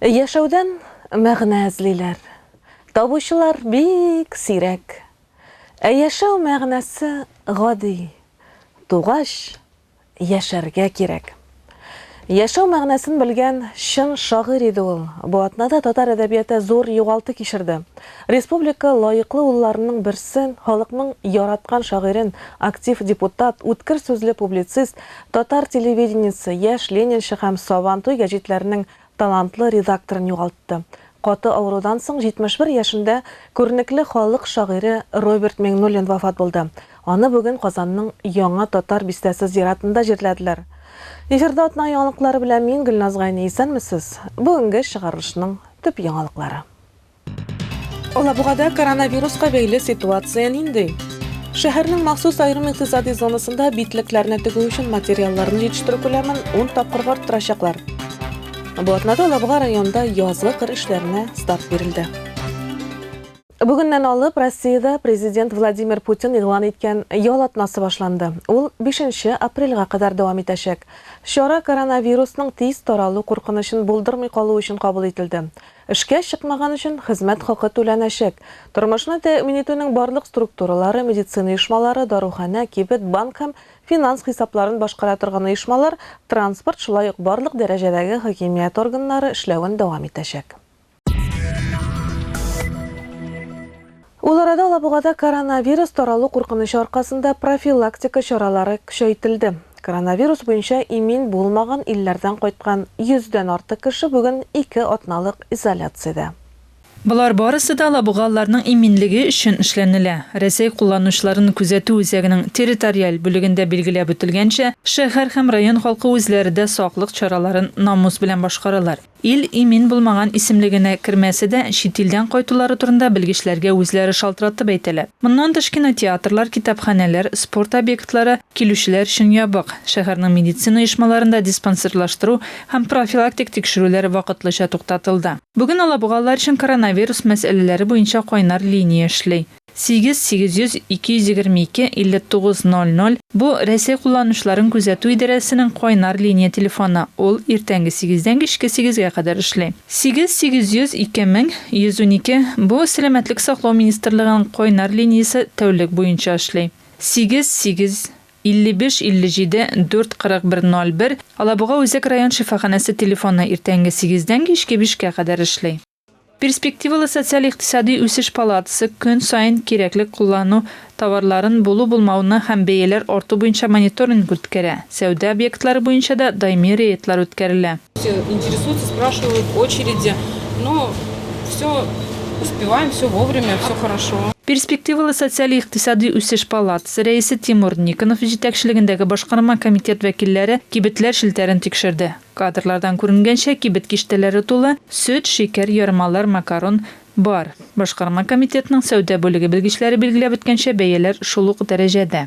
Яшәүдән мәгънә эзлиләр. Табучылар бик сирәк. Яшәү мәгънәсе гади. Тугаш яшәргә кирәк. Яшәү мәгънәсен белгән шын шагыйрь иде ул. Бу атнада татар әдәбияты зур югалту кичерде. Республика лаеклы улларының берсен, халыкның яраткан шагыйрен, актив депутат, үткер сүзле публицист, татар телевидениесе, яшь ленинче һәм Сабантуй гәҗитләренең талантлы редакторын югалтты. Каты авырудан соң 71 яшендә күренекле халык шагыйре Роберт Миңнуллин вафат булды. Аны бүген Казанның яңа татар бистәсе зиратында җирләделәр. Эфирда атна яңалыклары белән мин Гөлназ Гайни, исәнмесез? Бүгенге чыгарылышның төп яңалыклары. Алабугада коронавируска бәйле ситуация нинди? Шәһәрнең махсус аерым икътисади зонасында битлекләрне тегү өчен материалларны җитештерү күләмен 10 тапкыр арттырачаклар. Бу атнада Алабуга районында язгы кыр эшләренә старт бирелде. Бүгеннән алып Россиядә президент Владимир Путин игълан иткән ял атнасы башланды. Ул 5 апрельгә кадәр дәвам итәчәк. Чара коронавирусның тиз таралу куркынычын булдырмый калу өчен кабул ителде. Эшкә чыкмаган өчен хезмәт хакы түләнәчәк. Тормышны тәэмин итүнең барлык структуралары, медицина оешмалары, дарухана, кибет, банк һәм финанс хисапларын башкара торган оешмалар, транспорт, шулай ук барлык дәрәҗәдәге хакимият органнары эшләвен дәвам итәчәк. Ул арада Алабугада коронавирус таралу куркынычы аркасында профилактика чаралары көчәйтелде. Коронавирус буенча имин булмаган илләрдән кайткан 100дән артык кеше бүген 2 атналык изоляциядә. Булар барысы да Алабугаларның иминлеге өчен эшләнелә. Рәсәй кулланучыларын күзәтү үзәгенең территориаль бүлегендә билгеләп үтелгәнчә, шәһәр һәм район халкы үзләрендә саклык чараларын намус белән башкаралар. Ил имин булмаган исемлегенә кермәсә дә, чит илдән кайтулары турында белгечләргә үзләре шалтыратып әйтәләр. Моннан тыш кинотеатрлар, китапханәләр, спорт объектлары килүчеләр өчен ябык. Шәһәрнең медицина оешмаларында диспансерлаштыру һәм профилактик тикшерүләр вакытлыча туктатылды. Бүген Алабугалар өчен коронавирус мәсьәләләре буенча кайнар линия эшли. 8-800-222-5900 бу Рәсәй кулланучыларын күзәтү идарәсенең кайнар линия телефоны. Ул иртәнге 8дән кичке 8гә кадәр эшли. 8-800-2112 бу Сәламәтлек саклау министрлыгының кайнар линиясе тәүлек буенча эшли. 8-8-55-57-441-01 Алабуга үзәк район шифаханәсе телефоны иртәнге 8дән кичке 5гә кадәр эшли. Перспективалы социаль-икътисади үсеш палатасы көн сайын кирәклек куллану товарларын булу-булмауны һәм бәяләр арту буенча мониторинг үткәрә. Сәүдә объектлары буенча да даими рейдлар үткәрелә. Все интересуются, спрашивают очереди, но все успеваем, все вовремя, все хорошо. Перспективалы социаль-икътисади үсеш палатасы рәисе Тимур Никонов җитәкчелегендәге башкарма комитет вәкилләре кибетләр шелтәрен тикшерде. Кадрлардан күренгәнчә кибет киштәләре тулы, сөт, шикәр, ярмалар, макарон бар. Башкарма комитетның сәүдә бүлеге белгечләре билгеләп үткәнчә бәяләр шул ук дәрәҗәдә.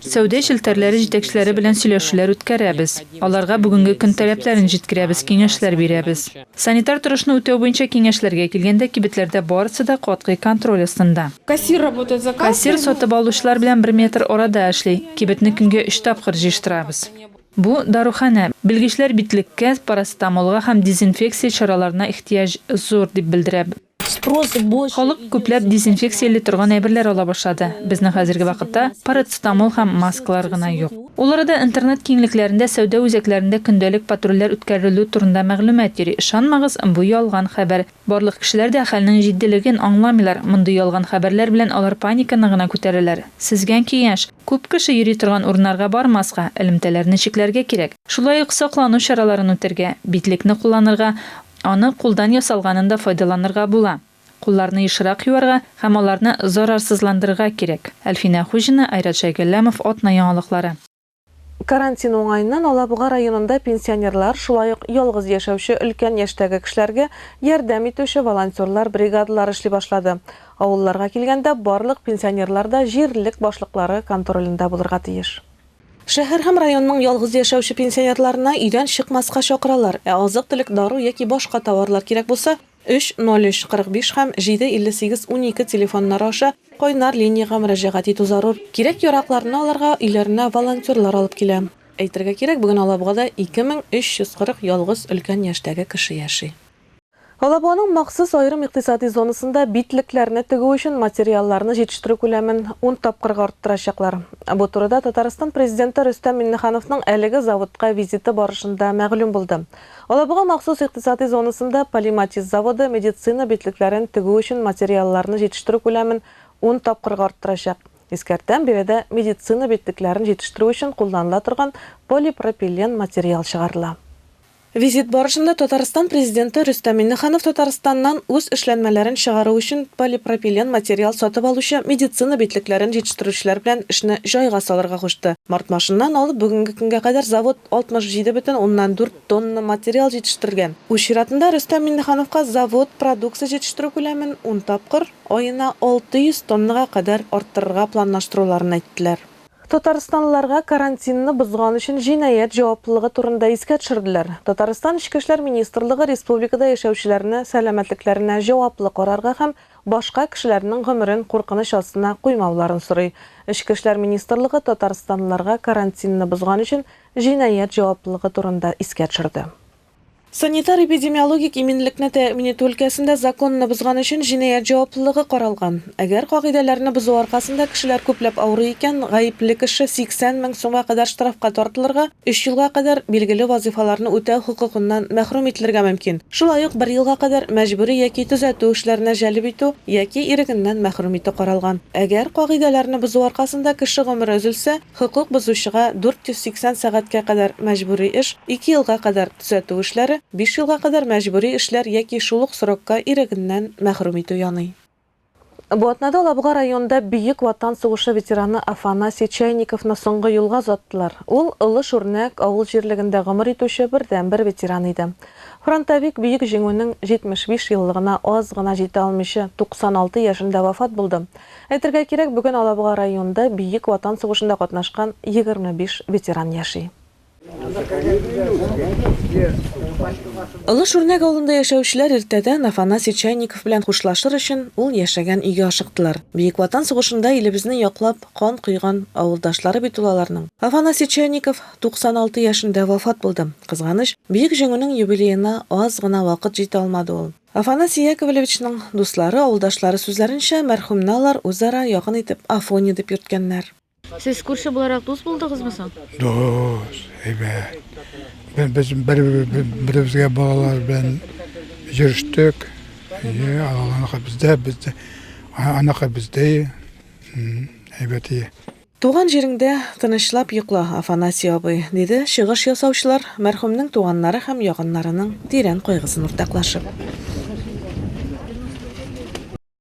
Сәүдә шелтәрләре җитәкчеләре белән сөйләшүләр үткәрәбез. Аларга бүгенге көн таләпләрен җиткерәбез, киңәшләр бирәбез. Санитар торышны үтәү буенча киңәшләргә килгәндә кибетләрдә барысы да катгый контроль астында. Кассир работает за кассой. Кассир сатып алучылар белән 1 метр арада эшли. Кибетне көнгә 3 тапкыр җыштырабыз. Бу дарухана. Белгечләр битлеккә, парацетамолга һәм дезинфекция чараларына ихтыяҗ зур дип белдерә. Халык күпләп дезинфекцияле торган әйберләр ала башлады. Безнең хәзерге вакытта парацетамол һәм маскалар гына юк. Уларда интернет киңлекләрендә, сәүдә үзәкләрендә көндәлек патрульләр үткәрелү турында мәгълүмат йөри. Ишанмагыз, бу ялган хәбәр. Барлык кешеләр дә хәлнең җитдилеген аңламыйлар. Мондый ялган хәбәрләр белән алар паниканы гына күтәрәләр. Сезгә киңәш, күп кеше йөри торган урыннарга бармаска, элемтәләрне чикләргә кирәк. Шулай ук саклану чараларын үтәргә, битлекне кулланырга, аны кулдан ясалганында файдаланырга була. Кулларны ешрак юарга һәм аларны зарарсызландырырга кирәк. Әлфинә Хуҗина, Айрат Шәйгәлләмов, атна яңалыклары. Карантин уңайыннан Алабуга районында пенсионерлар, шулай ук ялгыз яшәүче өлкән яшьтәге кешеләргә ярдәм итүче волонтерлар бригадалары эшли башлады. Авылларга килгәндә барлык пенсионерлар да җирлек башлыклары контролендә булырга тиеш. Шәһәр һәм районның ялгыз яшәүче пенсионерларына өйдән чыкмаска чакыралар. Азык-төлек, дару яки башка товарлар кирәк булса, 30345 һәм 75812 телефоннары аша кайнар линияга мөрәҗәгать итү зарур. Кирәк яракларны аларга өйләренә волонтерлар алып килә. Әйтергә кирәк, бүген Алабугада 2340 ялгыз өлкән яшьтәге кеше яши. Алабуаның махсус айрым иктисади зонасында битлекләрне тегү өчен материалларны җитештерү күләмен 10 тапкырга арттырачаклар. Бу турыда Татарстан президенты Рөстәм Миңнехановның әлеге заводка визиты барышында мәгълүм булды. Алабуга махсус иктисади зонасында Полиматис заводы медицина битлекләрен тегү өчен материалларны җитештерү күләмен 10 тапкырга арттырачак. Искәртәм биредә медицина битлекләрен җитештерү өчен кулланыла торган полипропилен материал чыгарыла. Визит барышында Татарстан президенты Рөстәм Миңнеханов Татарстаннан үз эшләнмәләрен чыгару өчен полипропилен материал сатып алучы медицина битлекләрен җитештерүчеләр белән эшне җайга салырга кушты. Март машыннан алып бүгенге көнгә кадәр завод 67,4 тонна материал җитештергән. Үз чиратында Рөстәм Миңнехановка завод продукция җитештерү күләмен 10 тапкыр, аена 600 тоннага кадәр арттырырга планлаштыруларын әйттеләр. Татарстанлыларга карантинны бозган өчен җинаять җаваплылыгы турында искә төшерделәр. Татарстан Ичке эшләр министрлыгы республикада яшәүчеләрне сәламәтлекләренә җаваплы карарга һәм башка кешеләрнең гомерен куркыныч астына куймауларын сорый. Ичке эшләр министрлыгы татарстанлыларга карантинны бозган өчен җинаять җаваплылыгы турында искә төшерде. Санитар-эпидемиологик иминлекне тәэмин итү өлкәсендә законны бозган өчен җинаять җаваплылыгы каралган. Әгәр кагыйдәләрне бозу аркасында кешеләр күпләп авырый икән, гаепле кеше 80 мең сумга кадәр штрафка тартылырга, 3 елга кадәр билгеле вазифаларны үтәү хокукыннан мәхрүм ителергә мөмкин. Шулай ук 1 елга кадәр мәҗбүри яки төзәтү эшләренә җәлеп итү яки ирегеннән мәхрүм итү каралган. Әгәр кагыйдәләрне бозу аркасында кеше гомере өзелсә, хокук бозучыга 480 сәгатькә кадәр мәҗбүри эш, 2 елга кадәр төзәтү эшләре, 5 елга кадәр мәҗбүри эшләр яки шул ук срокка ирегеннән мәхрүм итү яный. Бу атнада Алабуга районында Бөек Ватан сугышы ветераны Афанасий Чайниковны соңгы юлга озаттылар. Ул Улы Шүрнәк авыл җирлегендә гомер итүче бердән-бер ветеран иде. Фронтовик Бөек җиңүнең 75 еллыгына аз гына җитә алмыйча 96 яшендә вафат булды. Әйтергә кирәк, бүген Алабуга районында Бөек Ватан сугышында катнашкан 25 ветеран яши. Улы Шүрнәк авылында яшәүчеләр иртәдән Афанасий Чайников белән хушлашыр өчен ул яшәгән өйгә ашыктылар. Бөек Ватан сугышында илебезне яклап кан койган авылдашлары бит ул аларның. Афанасий Чайников 96 яшендә вафат булды. Кызганыч, бөек җиңүнең юбилеена аз гына вакыт җитә алмады ул. Афанасий Яковлевичның дуслары, авылдашлары сүзләренчә, мәрхүмне алар үзара якын итеп Афоня дип йөрткәннәр. Сез күрше буларак дус булдыгызмы соң? Дос, әйбәт. Без беребезгә балалар белән йөрүштек. Аллаһка бездә, анакы бездә. Әйбәт. Туган җиреңдә тынычлап йокла, Афанасий абый, диде чыгыш ясаучылар мәрхүмнең туганнары һәм якыннарының тирән кайгысын уртаклашып.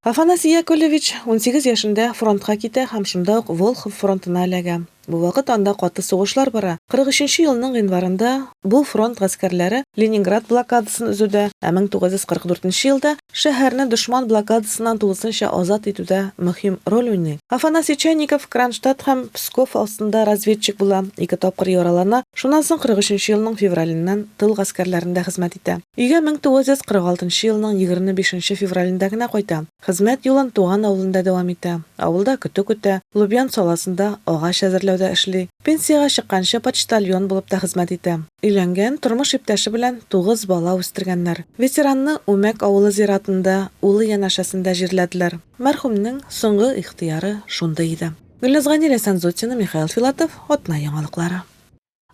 Афанасий Яковлевич 18 яшендә фронтка китә һәм шунда ук Волхов фронтына эләгә. Бу вакыт анда каты сугышлар бара. 43 елның январында бу фронт гаскәрләре Ленинград блокадасын үзүдә, 1944 елда шәһәрне дошман блокадасыннан тулысынча азат итүдә мөһим роль уйный. Афанасий Чайников Кронштадт һәм Псков астында разведчик була, 2 тапкыр яралана. Шуннан соң 43 елның февраленнән тыл гаскәрләрендә хезмәт итә. Өйгә 1946 елның 25 февралендә генә кайта. Хезмәт юлын туган авылында дәвам итә. Авылда көтә, Лубян саласында агач әзерләүдә эшли. Пенсияга чыкканчы почтальон булып та хезмәт итә. Өйләнгән, тормыш иптәше белән 9 бала үстергәннәр. Ветеранны Үмәк авылы зиратында, улы янашәсендә җирләделәр. Мәрхүмнең соңгы ихтыяры шунда иде. Гөлназ Ганилә Санзутина, Михаил Филатов, Атна яңалыклары.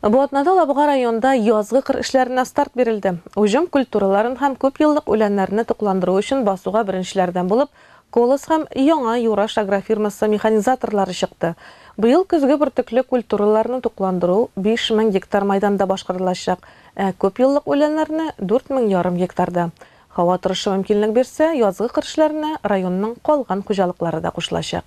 Бу атнада Алабуга районында язгы кыр эшләренә старт бирелде. Уҗым культураларын һәм күп еллык үләннәрне тукландыру өчен басуга беренчеләрдән булып, Колос һәм Яңа Юраш агрофирмасы механизаторлары чыкты. Быел көзгө бөртекле культураларны тукландыру 5000 гектар майданда башкарылачак, күп еллык үләннәрне 4500 гектарда. Һава торышы мөмкинлек бирсә, язгы кыр эшләренә районның калган хуҗалыклары да кушылачак.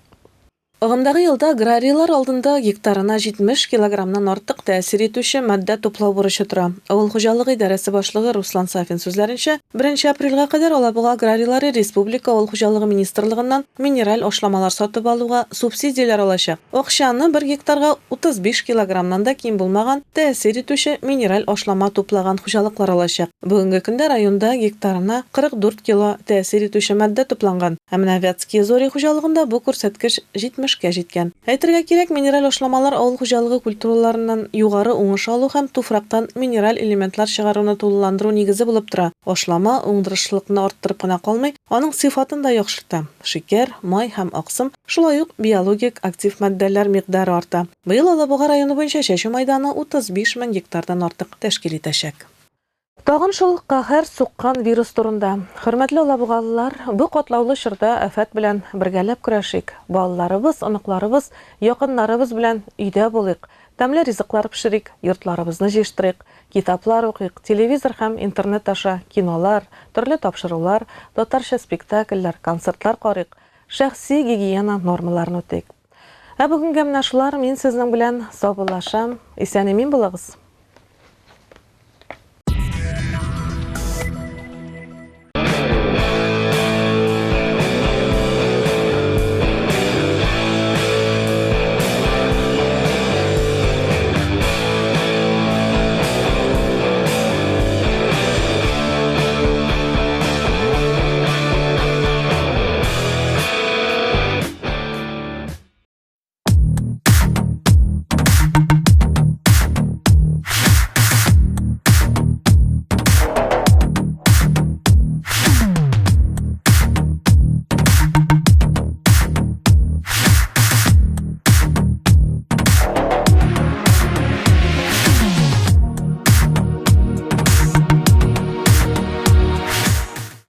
Агымдагы елда аграрийлар алдында гектарына 70 килограммнан артык тәэсир итүче матдә туплау бурычы тора. Авыл хуҗалыгы идарәсе башлыгы Руслан Сафин сүзләренчә, 1 апрельгә кадәр Алабуга аграрийлары Республика авыл хуҗалыгы министрлыгыннан минераль ашламалар сатып алуга субсидияләр алачак. Акчаны 1 гектарга 35 килограммнан да ким булмаган тәэсир итүче минераль ашлама туплаган хуҗалыклар алачак. Бүгенге көндә районда гектарына 44 кило тәэсир итүче матдә тупланган. Ә менә Вятский зори хуҗалыгында бу күрсәткеч 70-кә җиткән. Әйтергә кирәк, минераль ашламалар авыл хуҗалыгы культураларыннан югары уңыш алу һәм туфрактан минераль элементлар чыгаруны тулыландыру нигезе булып тора. Ашлама тама уңдырышлыкны арттырып кына калмый, аның сыйфатын да яхшырта. Шикәр, май һәм аксым, шулай ук биологик актив матдәләр микъдары арта. Быел Алабуга районы буенча чәчү майданы 35 мең гектардан артык тәшкил итәчәк. Тагын шул каһәр суккан вирус турында. Хөрмәтле Алабугалылар, бу катлаулы чорда афәт белән бергәләп көрәшик. Балаларыбыз, оныкларыбыз, якыннарыбыз белән өйдә булыйк. Тәмле ризыклар пешерик, йортларыбызны җыштырыйк, китаплар укыйк, телевизор һәм интернет аша кинолар, төрле тапшырулар, татарча спектакльләр, концертлар карыйк, шәхси гигиена нормаларын үтик. Ә бүгенгә менә шулар, мин сезнең белән саубуллашам. Исән-имин булыгыз.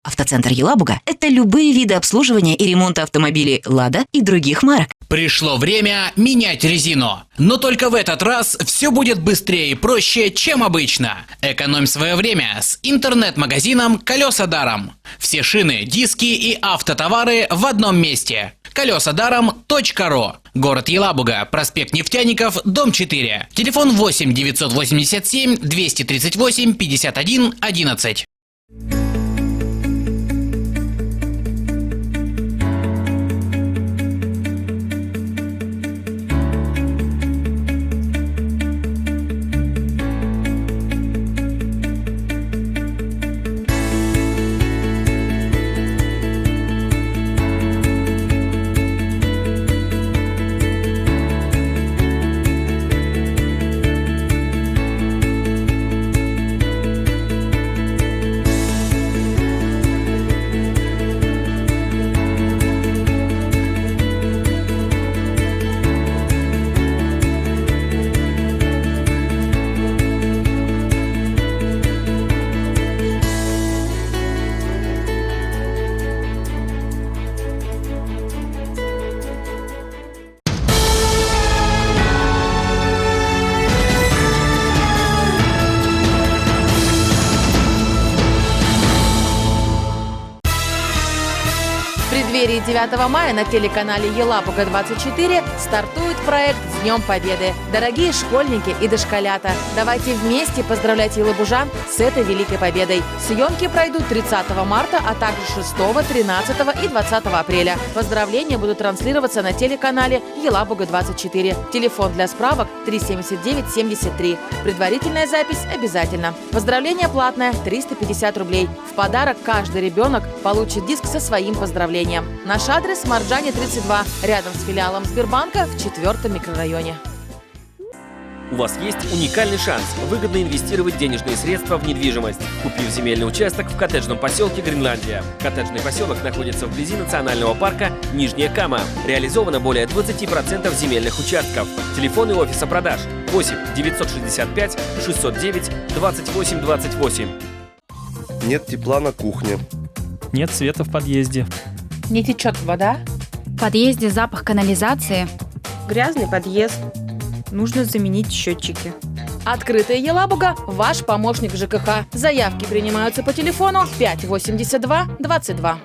Автоцентр Елабуга – это любые виды обслуживания и ремонта автомобилей «Лада» и других марок. Пришло время менять резину. Но только в этот раз все будет быстрее и проще, чем обычно. Экономь свое время с интернет-магазином «Колеса даром». Все шины, диски и автотовары в одном месте. колесадаром.ру. Город Елабуга, проспект Нефтяников, дом 4. Телефон 8 987 238 51 11. В преддверии 9 мая на телеканале Елабуга-24 стартует проект «С Днем Победы». Дорогие школьники и дошколята, давайте вместе поздравлять елабужан с этой великой победой. Съемки пройдут 30 марта, а также 6, 13 и 20 апреля. Поздравления будут транслироваться на телеканале Елабуга-24. Телефон для справок 379-73. Предварительная запись обязательно. Поздравление платное, 350 рублей. В подарок каждый ребенок получит диск со своим поздравлением. Наш адрес – Марджани, 32, рядом с филиалом Сбербанка в 4-м микрорайоне. У вас есть уникальный шанс выгодно инвестировать денежные средства в недвижимость, купив земельный участок в коттеджном поселке Гренландия. Коттеджный поселок находится вблизи национального парка Нижняя Кама. Реализовано более 20% земельных участков. Телефоны офиса продаж 8 965 609 28 28. Нет тепла на кухне. Нет света в подъезде. Не течет вода. В подъезде запах канализации. Грязный подъезд. Нужно заменить счетчики. Открытая Елабуга – ваш помощник в ЖКХ. Заявки принимаются по телефону 582 22.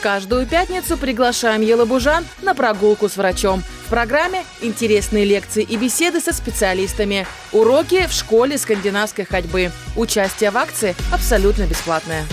Каждую пятницу приглашаем елабужан на прогулку с врачом. В программе интересные лекции и беседы со специалистами. Уроки в школе скандинавской ходьбы. Участие в акции абсолютно бесплатное.